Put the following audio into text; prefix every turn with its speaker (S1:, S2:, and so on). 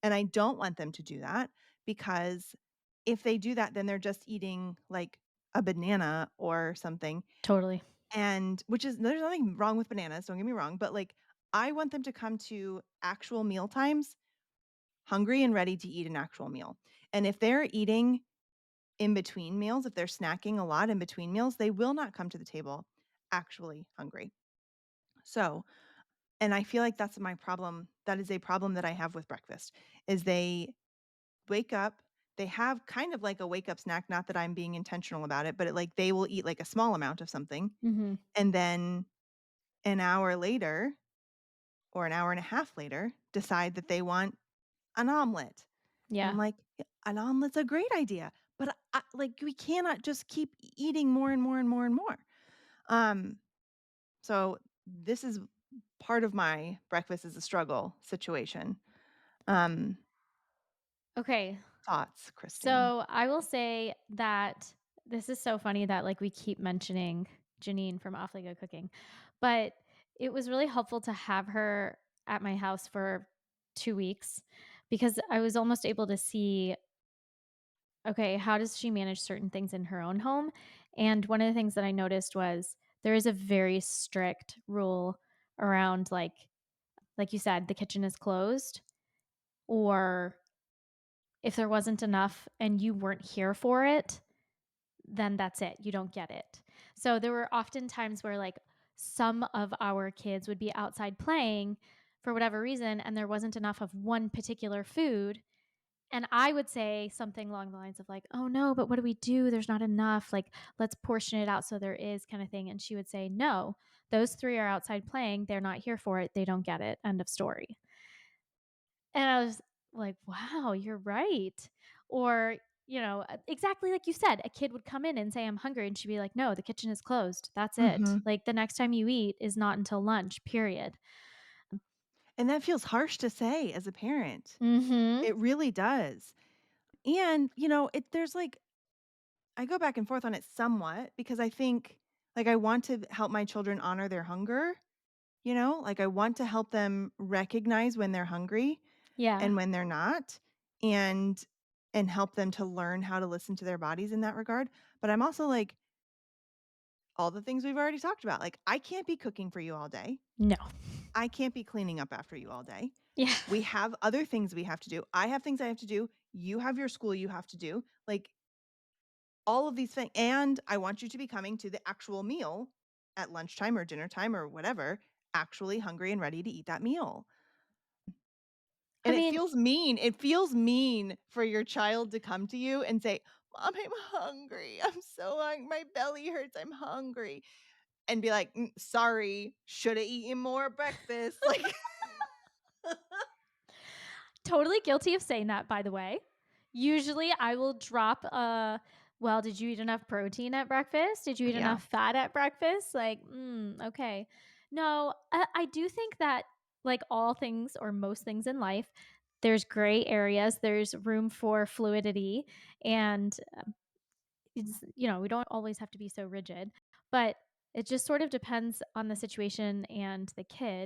S1: And I don't want them to do that because if they do that, then they're just eating like a banana or something.
S2: Totally.
S1: And which is there's nothing wrong with bananas, don't get me wrong, but like I want them to come to actual meal times hungry and ready to eat an actual meal. And if they're eating in between meals, if they're snacking a lot in between meals, they will not come to the table actually hungry. So, and I feel like that's my problem. That is a problem that I have with breakfast is they wake up, they have kind of like a wake up snack, not that I'm being intentional about it, but like they will eat like a small amount of something
S2: Mhm.
S1: and then an hour later or an hour and a half later decide that they want an omelet. And I'm
S2: Yeah.
S1: like, "Yeah, an omelet's a great idea, but like we cannot just keep eating more and more and more and more." Um, so this is part of my breakfast is a struggle situation. Um,
S2: Okay.
S1: Thoughts, Christine?
S2: So I will say that this is so funny that like we keep mentioning Janine from Awfully Good Cooking, but it was really helpful to have her at my house for 2 weeks because I was almost able to see, okay, how does she manage certain things in her own home? And one of the things that I noticed was there is a very strict rule around like you said, the kitchen is closed, or if there wasn't enough and you weren't here for it, then that's it. You don't get it. So there were often times where like some of our kids would be outside playing for whatever reason and there wasn't enough of one particular food. And I would say something along the lines of like, "Oh no, but what do we do? There's not enough. Like, let's portion it out so there is," kind of thing. And she would say, "No, those 3 are outside playing. They're not here for it. They don't get it. End of story." And I was like, "Wow, you're right." Or, exactly like you said, a kid would come in and say, "I'm hungry," and she'd be like, "No, the kitchen is closed. That's it.
S1: Mhm.
S2: Like, the next time you eat is not until lunch, period."
S1: And that feels harsh to say as a parent.
S2: Mhm.
S1: It really does. And, there's like I go back and forth on it somewhat because I think like I want to help my children honor their hunger, like I want to help them recognize when they're hungry
S2: Yeah.
S1: and when they're not and help them to learn how to listen to their bodies in that regard. But I'm also like all the things we've already talked about. Like I can't be cooking for you all day.
S2: No.
S1: I can't be cleaning up after you all day.
S2: Yeah.
S1: We have other things we have to do. I have things I have to do. You have your school you have to do. Like all of these things. And I want you to be coming to the actual meal at lunchtime or dinner time or whatever, actually hungry and ready to eat that meal.
S2: I
S1: And it
S2: mean,
S1: feels mean. It feels mean for your child to come to you and say, "Mom, I'm hungry. I'm so hungry. My belly hurts. I'm hungry." And be like, sorry, should have eaten more breakfast." Like,
S2: totally guilty of saying that, by the way. Usually, I will drop well, did you eat enough protein at breakfast? Did you eat
S1: yeah.
S2: enough fat at breakfast? Like, okay. No, I do think that, like all things or most things in life, there's gray areas, there's room for fluidity. And we don't always have to be so rigid, but it just sort of depends on the situation and the kid.